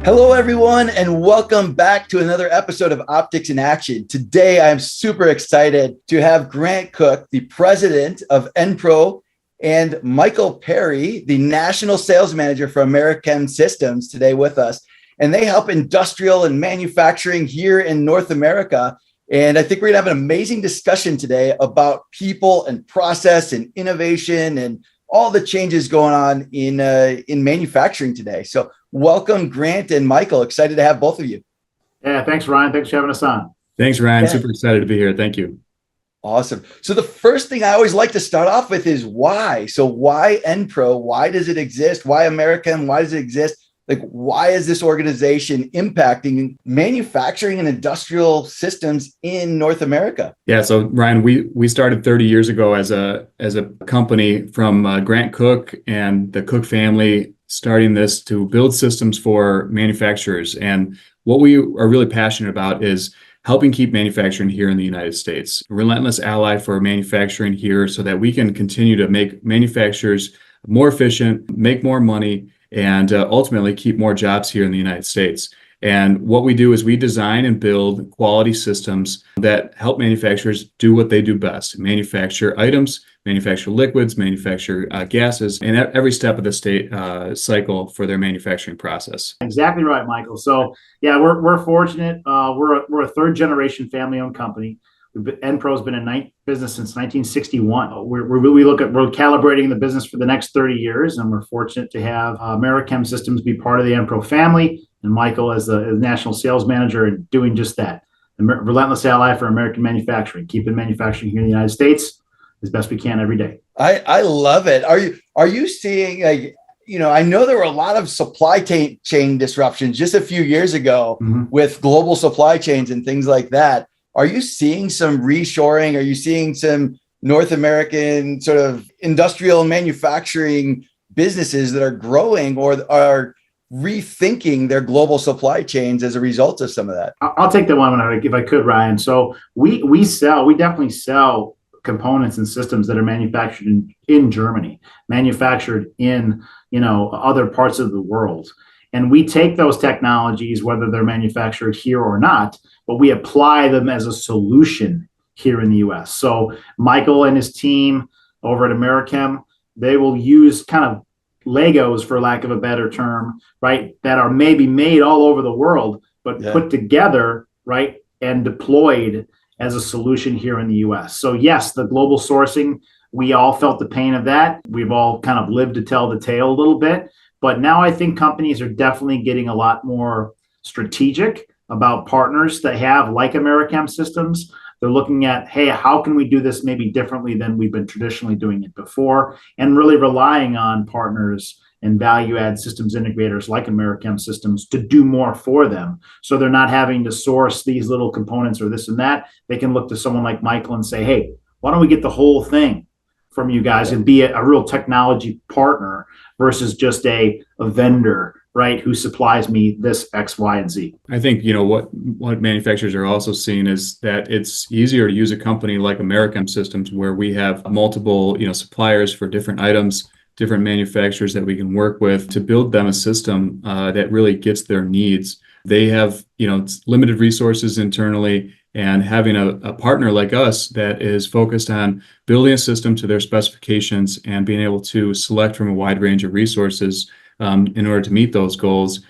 Hello, everyone, and welcome back to another episode of Optics in Action. Today, I'm super excited to have Grant Cook, the president of EnPro, and Michael Perry, the national sales manager for AmeriChem Systems, today with us. And they help industrial and manufacturing here in North America. And I think we're going to have an amazing discussion today about people and process and innovation and all the changes going on in manufacturing today. So welcome, Grant and Michael. Excited to have both of you. Yeah, thanks, Ryan. Thanks for having us on. Thanks, Ryan. Yeah. Super excited to be here. Thank you. Awesome. So the first thing I always like to start off with is why. So why EnPro? Why does it exist? Why AmeriChem? Why does it exist? Like, why is this organization impacting manufacturing and industrial systems in North America? Yeah, so Ryan, we started 30 years ago as a company from Grant Cook and the Cook family, starting this to build systems for manufacturers. And what we are really passionate about is helping keep manufacturing here in the United States, a relentless ally for manufacturing here so that we can continue to make manufacturers more efficient, make more money, and ultimately keep more jobs here in the United States. And what we do is we design and build quality systems that help manufacturers do what they do best: manufacture items, manufacture liquids, manufacture gases, and every step of the cycle for their manufacturing process. Exactly right, Michael. So yeah, we're fortunate. We're a third generation family owned company. EnPro has been in business since 1961. We're calibrating the business for the next 30 years, and we're fortunate to have AmeriChem Systems be part of the EnPro family, and Michael as the national sales manager and doing just that. The relentless ally for American manufacturing, keeping manufacturing here in the United States as best we can every day. I love it. Are you seeing, like, I know there were a lot of supply chain disruptions just a few years ago with global supply chains and things like that. Are you seeing some reshoring? Are you seeing some North American sort of industrial manufacturing businesses that are growing or are rethinking their global supply chains as a result of some of that? I'll take that one if I could, Ryan. So we definitely sell components and systems that are manufactured in Germany, manufactured in other parts of the world. And we take those technologies, whether they're manufactured here or not, but we apply them as a solution here in the US. So Michael and his team over at AmeriChem, they will use kind of Legos, for lack of a better term, right, that are maybe made all over the world, but put together, right, and deployed as a solution here in the US. So yes, the global sourcing, we all felt the pain of that. We've all kind of lived to tell the tale a little bit. But now I think companies are definitely getting a lot more strategic about partners that have, like AmeriChem Systems. They're looking at, hey, how can we do this maybe differently than we've been traditionally doing it before? And really relying on partners and value-add systems integrators like AmeriChem Systems to do more for them. So they're not having to source these little components or this and that. They can look to someone like Michael and say, hey, why don't we get the whole thing from you guys and be a real technology partner versus just a vendor, right, who supplies me this X, Y, and Z. I think, what manufacturers are also seeing is that it's easier to use a company like AmeriChem Systems, where we have multiple, suppliers for different items, different manufacturers that we can work with to build them a system that really gets their needs. They have, limited resources internally, and having a partner like us that is focused on building a system to their specifications and being able to select from a wide range of resources in order to meet those goals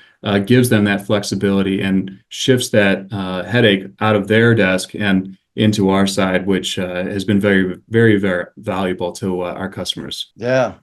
gives them that flexibility and shifts that headache out of their desk and into our side, which has been very, very, very valuable to our customers. Yeah.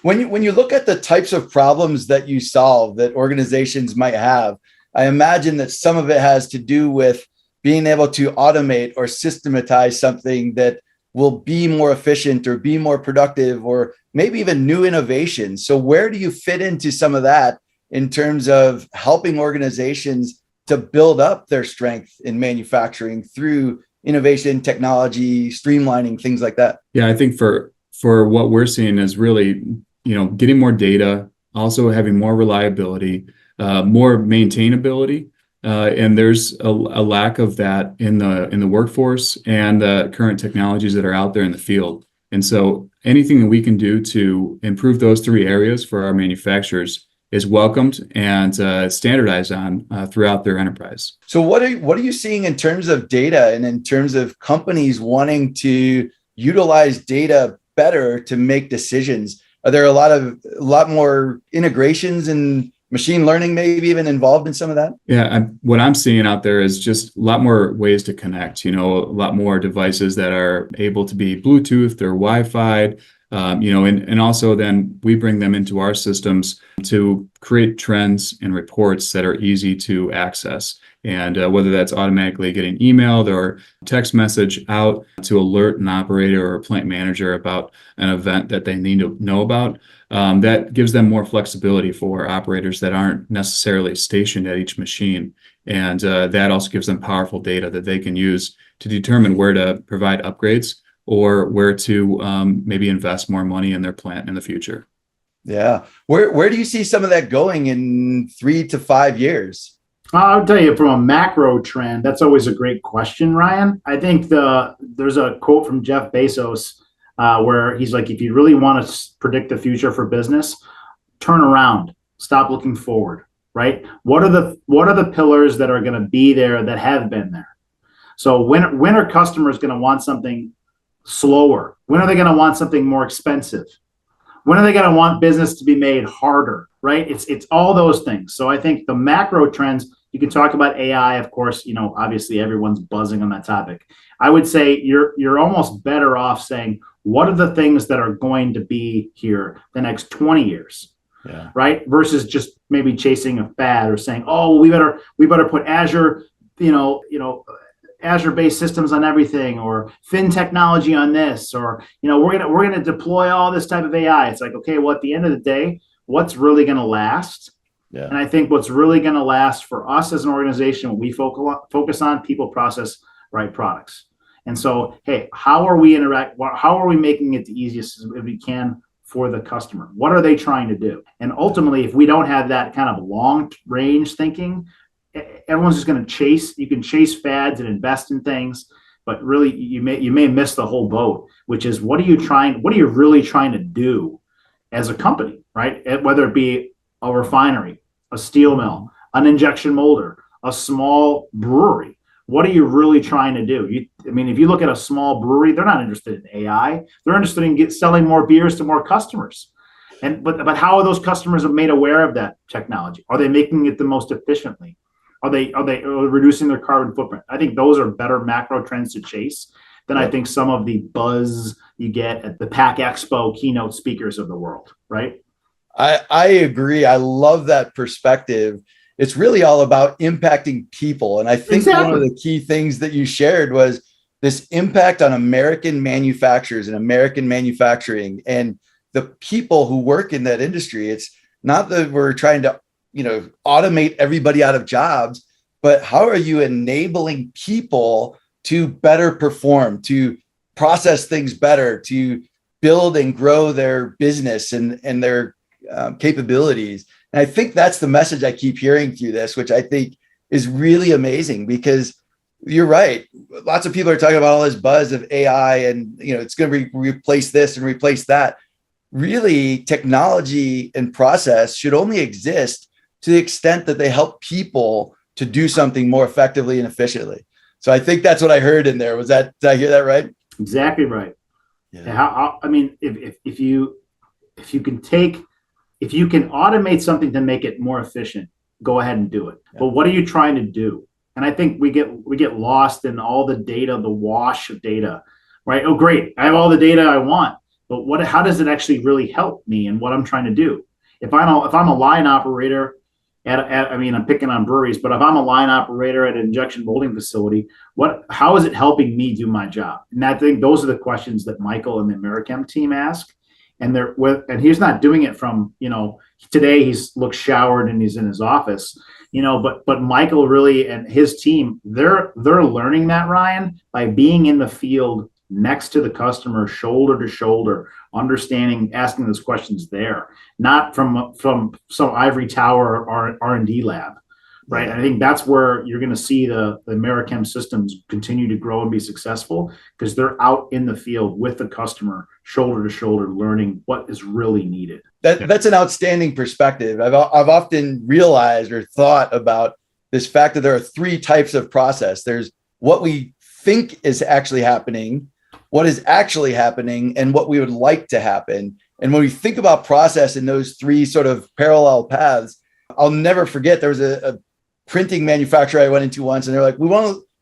When you look at the types of problems that you solve that organizations might have, I imagine that some of it has to do with being able to automate or systematize something that will be more efficient or be more productive, or maybe even new innovations. So where do you fit into some of that in terms of helping organizations to build up their strength in manufacturing through innovation, technology, streamlining, things like that? Yeah, I think for what we're seeing is really, getting more data, also having more reliability, more maintainability. And there's a lack of that in the workforce and the current technologies that are out there in the field. And so anything that we can do to improve those three areas for our manufacturers is welcomed and standardized on throughout their enterprise. So what are you seeing in terms of data and in terms of companies wanting to utilize data better to make decisions? Are there a lot more integrations and machine learning maybe even involved in some of that? Yeah, what I'm seeing out there is just a lot more ways to connect, a lot more devices that are able to be Bluetooth or Wi-Fi, and also then we bring them into our systems to create trends and reports that are easy to access. And whether that's automatically getting emailed or text message out to alert an operator or a plant manager about an event that they need to know about, that gives them more flexibility for operators that aren't necessarily stationed at each machine. And that also gives them powerful data that they can use to determine where to provide upgrades or where to maybe invest more money in their plant in the future. Yeah. Where do you see some of that going in 3 to 5 years? I'll tell you from a macro trend, that's always a great question, Ryan. I think there's a quote from Jeff Bezos where he's like, if you really want to predict the future for business, turn around, stop looking forward, right? What are the pillars that are going to be there that have been there? So when are customers going to want something slower? When are they going to want something more expensive? When are they going to want business to be made harder, right? It's all those things. So I think the macro trends, you can talk about AI, of course, obviously everyone's buzzing on that topic. I would say you're almost better off saying, what are the things that are going to be here the next 20 years, right? Versus just maybe chasing a fad or saying, oh, we better put Azure, Azure-based systems on everything, or fin technology on this, or we're gonna deploy all this type of AI. It's like, okay, well, at the end of the day, what's really gonna last? Yeah. And I think what's really gonna last for us as an organization, when we focus on people, process, right products. And so, hey, how are we making it the easiest as we can for the customer? What are they trying to do? And ultimately, if we don't have that kind of long range thinking, everyone's just going to chase. You can chase fads and invest in things, but really you may miss the whole boat, which is what are you really trying to do as a company, right? Whether it be a refinery, a steel mill, an injection molder, a small brewery. What are you really trying to do? If you look at a small brewery, they're not interested in AI. They're interested in selling more beers to more customers. But how are those customers made aware of that technology? Are they making it the most efficiently? Are they reducing their carbon footprint? I think those are better macro trends to chase than I think some of the buzz you get at the PAC Expo keynote speakers of the world, right? I agree. I love that perspective. It's really all about impacting people. And I think one of the key things that you shared was this impact on American manufacturers and American manufacturing and the people who work in that industry. It's not that we're trying to automate everybody out of jobs, but how are you enabling people to better perform, to process things better, to build and grow their business and their capabilities? And I think that's the message I keep hearing through this, which I think is really amazing, because you're right. Lots of people are talking about all this buzz of AI and, it's going to replace this and replace that. Really, technology and process should only exist to the extent that they help people to do something more effectively and efficiently. So I think that's what I heard in there. Did I hear that right? Exactly right. Yeah. If you can automate something to make it more efficient, go ahead and do it. Yeah. But what are you trying to do? And I think we get lost in all the data, the wash of data, right? Oh, great. I have all the data I want, but how does it actually really help me and what I'm trying to do? If I'm a line operator I'm picking on breweries, but if I'm a line operator at an injection molding facility, how is it helping me do my job? And I think those are the questions that Michael and the AmeriChem team ask. And he's not doing it from, today looks showered and he's in his office, but Michael really and his team, they're learning that, Ryan, by being in the field next to the customer, shoulder to shoulder, understanding, asking those questions there, not from some ivory tower or R&D lab, right? And I think that's where you're going to see the AmeriChem Systems continue to grow and be successful, because they're out in the field with the customer, shoulder to shoulder, learning what is really needed. That's an outstanding perspective. I've often realized or thought about this fact that there are three types of process. There's what we think is actually happening, what is actually happening, and what we would like to happen. And when we think about process in those three sort of parallel paths, I'll never forget there was a printing manufacturer I went into once, and they're like,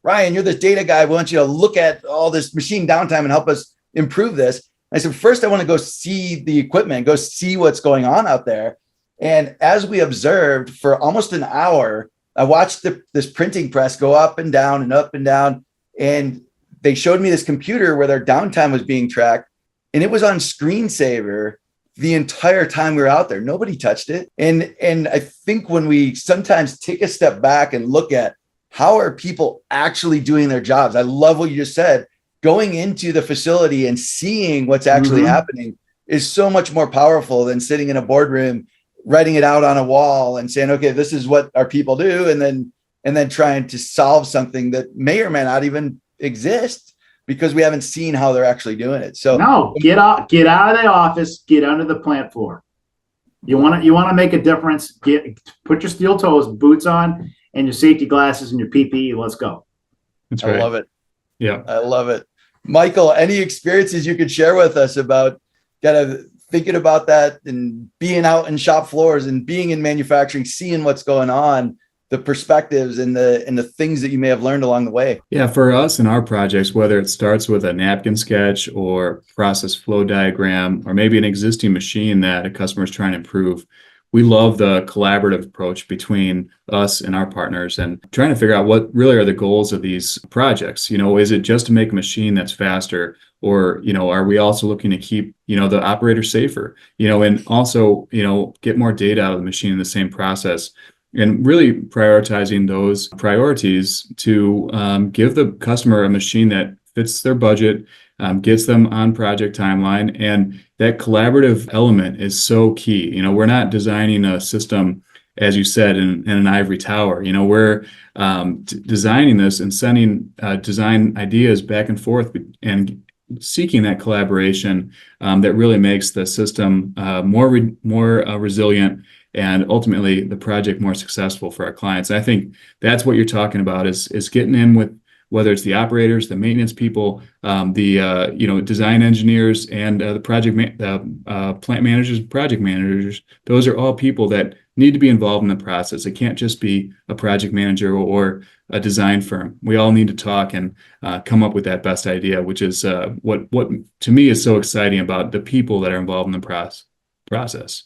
Ryan, you're the data guy. We want you to look at all this machine downtime and help us improve this. I said, first, I want to go see the equipment, go see what's going on out there. And as we observed for almost an hour, I watched this printing press go up and down and up and down. And they showed me this computer where their downtime was being tracked. And it was on screensaver the entire time we were out there. Nobody touched it. And I think when we sometimes take a step back and look at how are people actually doing their jobs, I love what you just said. Going into the facility and seeing what's actually happening is so much more powerful than sitting in a boardroom, writing it out on a wall and saying, okay, this is what our people do. And then trying to solve something that may or may not even exist because we haven't seen how they're actually doing it. So no, get out of the office, get under the plant floor. You want to make a difference. Put your steel toes, boots on, and your safety glasses and your PPE. Let's go. That's right. I love it. Yeah, I love it. Michael, any experiences you could share with us about kind of thinking about that and being out in shop floors and being in manufacturing, seeing what's going on, the perspectives and the things that you may have learned along the way? Yeah, for us in our projects, whether it starts with a napkin sketch or process flow diagram, or maybe an existing machine that a customer is trying to improve, we love the collaborative approach between us and our partners and trying to figure out what really are the goals of these projects. Is it just to make a machine that's faster, or, are we also looking to keep, the operator safer, and also, get more data out of the machine in the same process, and really prioritizing those priorities to give the customer a machine that fits their budget, gets them on project timeline. And that collaborative element is so key. We're not designing a system, as you said, in an ivory tower. We're designing this and sending design ideas back and forth and seeking that collaboration that really makes the system more resilient and ultimately the project more successful for our clients. And I think that's what you're talking about is getting in with, whether it's the operators, the maintenance people, the design engineers, and the plant managers, project managers. Those are all people that need to be involved in the process. It can't just be a project manager or a design firm. We all need to talk and come up with that best idea, which is what to me is so exciting about the people that are involved in the process.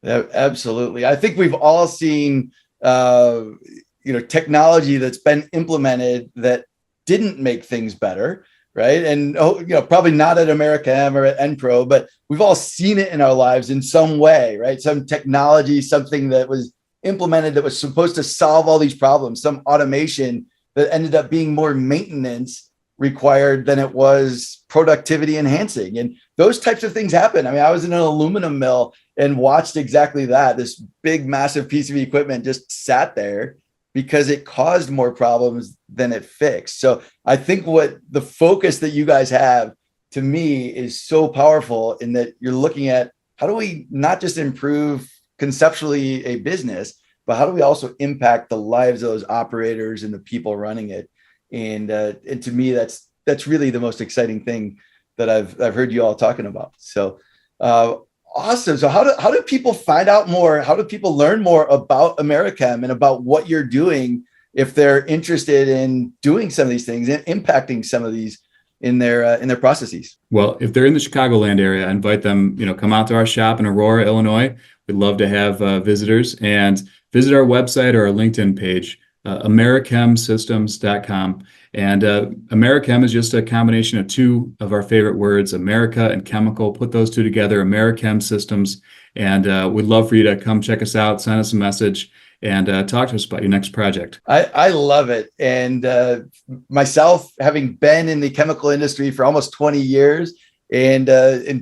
Yeah, absolutely. I think we've all seen technology that's been implemented that didn't make things better, right? And probably not at AmeriChem or at EnPro, but we've all seen it in our lives in some way, right? Some technology, something that was implemented that was supposed to solve all these problems, some automation that ended up being more maintenance required than it was productivity enhancing. And those types of things happen. I mean, I was in an aluminum mill and watched exactly that. This big, massive piece of equipment just sat there because it caused more problems than it fixed. So I think what the focus that you guys have, to me, is so powerful in that you're looking at how do we not just improve conceptually a business, but how do we also impact the lives of those operators and the people running it? And to me, that's really the most exciting thing that I've heard you all talking about. So awesome. So how do people find out more? How do people learn more about AmeriChem and about what you're doing if they're interested in doing some of these things and impacting some of these in their processes? Well, if they're in the Chicagoland area, I invite them, come out to our shop in Aurora, Illinois. We'd love to have visitors, and visit our website or our LinkedIn page, AmeriChemSystems.com. And AmeriChem is just a combination of two of our favorite words, America and chemical. Put those two together, AmeriChem Systems. And we'd love for you to come check us out, send us a message, and talk to us about your next project. I love it. And myself, having been in the chemical industry for almost 20 years and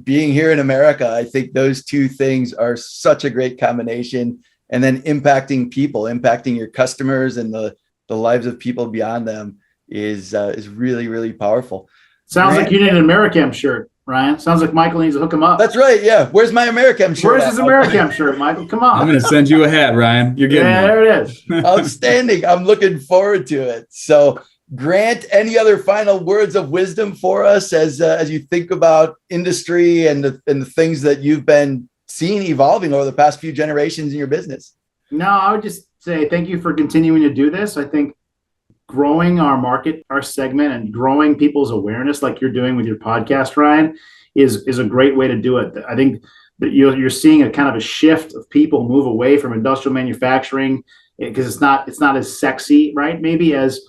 being here in America, I think those two things are such a great combination. and then impacting people, impacting your customers and the lives of people beyond them is really, really powerful. Sounds like you need an AmeriChem shirt, Ryan. Sounds like Michael needs to hook him up. That's right. Yeah. Where's my AmeriChem shirt? Where's his AmeriChem shirt, Michael? Come on. I'm going to send you a hat, Ryan. You're getting one. There it is. Outstanding. I'm looking forward to it. So, Grant, any other final words of wisdom for us as you think about industry and the things that you've been seeing evolving over the past few generations in your business? No, I would just say thank you for continuing to do this. I think growing our market, our segment, and growing people's awareness like you're doing with your podcast, Ryan, is a great way to do it. I think that you're seeing a kind of a shift of people move away from industrial manufacturing because it's not as sexy, right? Maybe as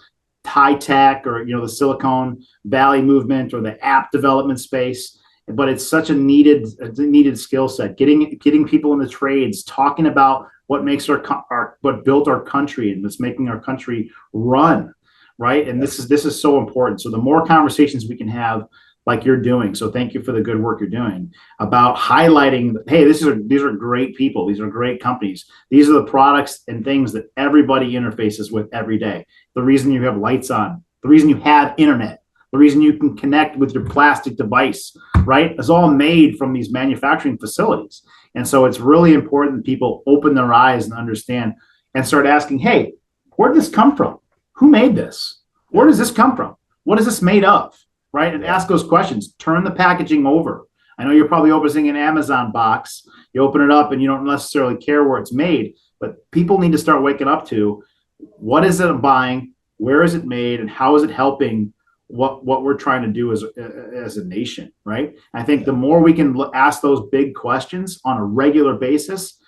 high tech or the Silicon Valley movement or the app development space, but it's such a needed skill set. Getting people in the trades, talking about what makes what built our country and what's making our country run, right? And this is so important. So the more conversations we can have, like you're doing. So thank you for the good work you're doing about highlighting, hey, these are great people. These are great companies. These are the products and things that everybody interfaces with every day. The reason you have lights on, the reason you have internet, the reason you can connect with your plastic device, right? It's all made from these manufacturing facilities. And so it's really important that people open their eyes and understand and start asking, hey, where did this come from? Who made this? Where does this come from? What is this made of? Right? And ask those questions. Turn the packaging over. I know you're probably opening an Amazon box. You open it up and you don't necessarily care where it's made, but people need to start waking up to what is it I'm buying? Where is it made? And how is it helping what we're trying to do as a nation, right? I think the more we can ask those big questions on a regular basis,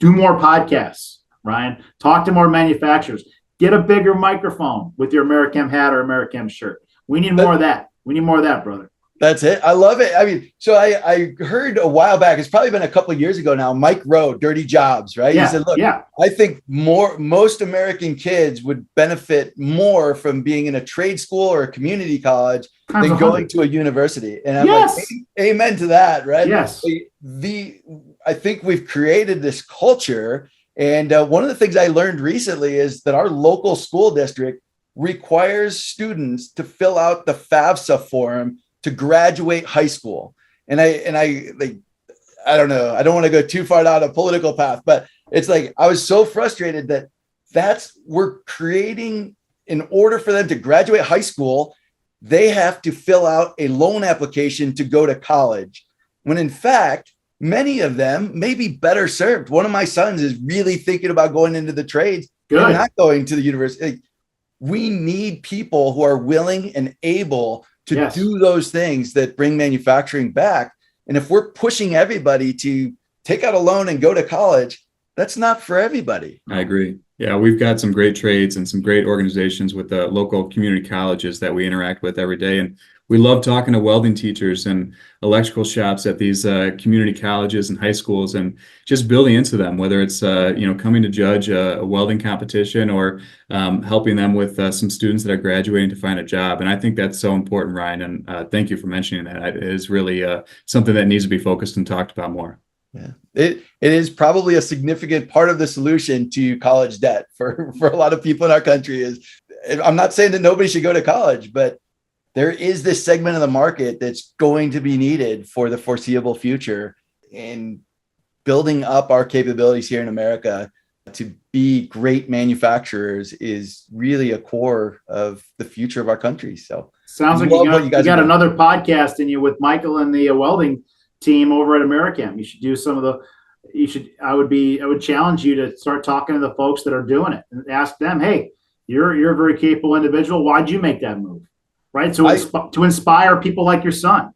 do more podcasts, Ryan, talk to more manufacturers, get a bigger microphone with your AmeriChem hat or AmeriChem shirt. We need more of that. We need more of that, brother. That's it. I love it. I mean, so I heard a while back, it's probably been a couple of years ago now, Mike Rowe, Dirty Jobs, right? Yeah, he said, look, I think most American kids would benefit more from being in a trade school or a community college than going to a university. And I'm like, amen to that, right? Yes. I think we've created this culture. And one of the things I learned recently is that our local school district requires students to fill out the FAFSA form to graduate high school. And I don't know, I don't want to go too far down a political path, but it's like, I was so frustrated that we're creating, in order for them to graduate high school, they have to fill out a loan application to go to college. When in fact, many of them may be better served. One of my sons is really thinking about going into the trades and not going to the university. We need people who are willing and able to do those things that bring manufacturing back. And if we're pushing everybody to take out a loan and go to college, that's not for everybody. I agree. Yeah, we've got some great trades and some great organizations with the local community colleges that we interact with every day. And we love talking to welding teachers and electrical shops at these community colleges and high schools and just building into them, whether it's, coming to judge a welding competition or helping them with some students that are graduating to find a job. And I think that's so important, Ryan. And thank you for mentioning that. It is really something that needs to be focused and talked about more. Yeah, it is probably a significant part of the solution to college debt for a lot of people in our country. I'm not saying that nobody should go to college, but there is this segment of the market that's going to be needed for the foreseeable future, and building up our capabilities here in America to be great manufacturers is really a core of the future of our country. So sounds like you got another podcast in you with Michael and the welding team over at AmeriChem. You should do some of the, I would challenge you to start talking to the folks that are doing it and ask them, hey, you're a very capable individual. Why'd you make that move? Right. So to inspire people like your son.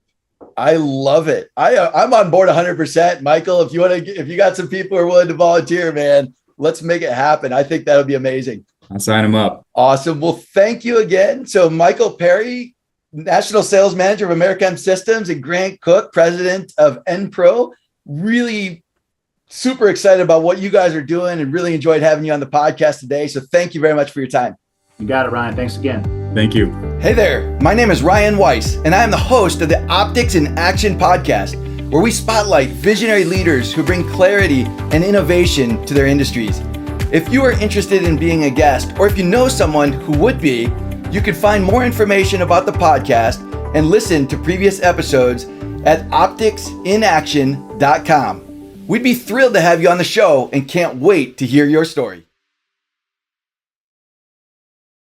I love it. I'm on board 100%. Michael, if you got some people who are willing to volunteer, man, let's make it happen. I think that would be amazing. I'll sign them up. Awesome. Well, thank you again. So Michael Perry, National Sales Manager of AmeriChem Systems, and Grant Cook, President of EnPro. Really super excited about what you guys are doing and really enjoyed having you on the podcast today. So thank you very much for your time. You got it, Ryan. Thanks again. Thank you. Hey there. My name is Ryan Weiss, and I am the host of the Optics in Action podcast. where we spotlight visionary leaders who bring clarity and innovation to their industries. If you are interested in being a guest, or if you know someone who would be, you can find more information about the podcast and listen to previous episodes at opticsinAction.com. We'd be thrilled to have you on the show and can't wait to hear your story.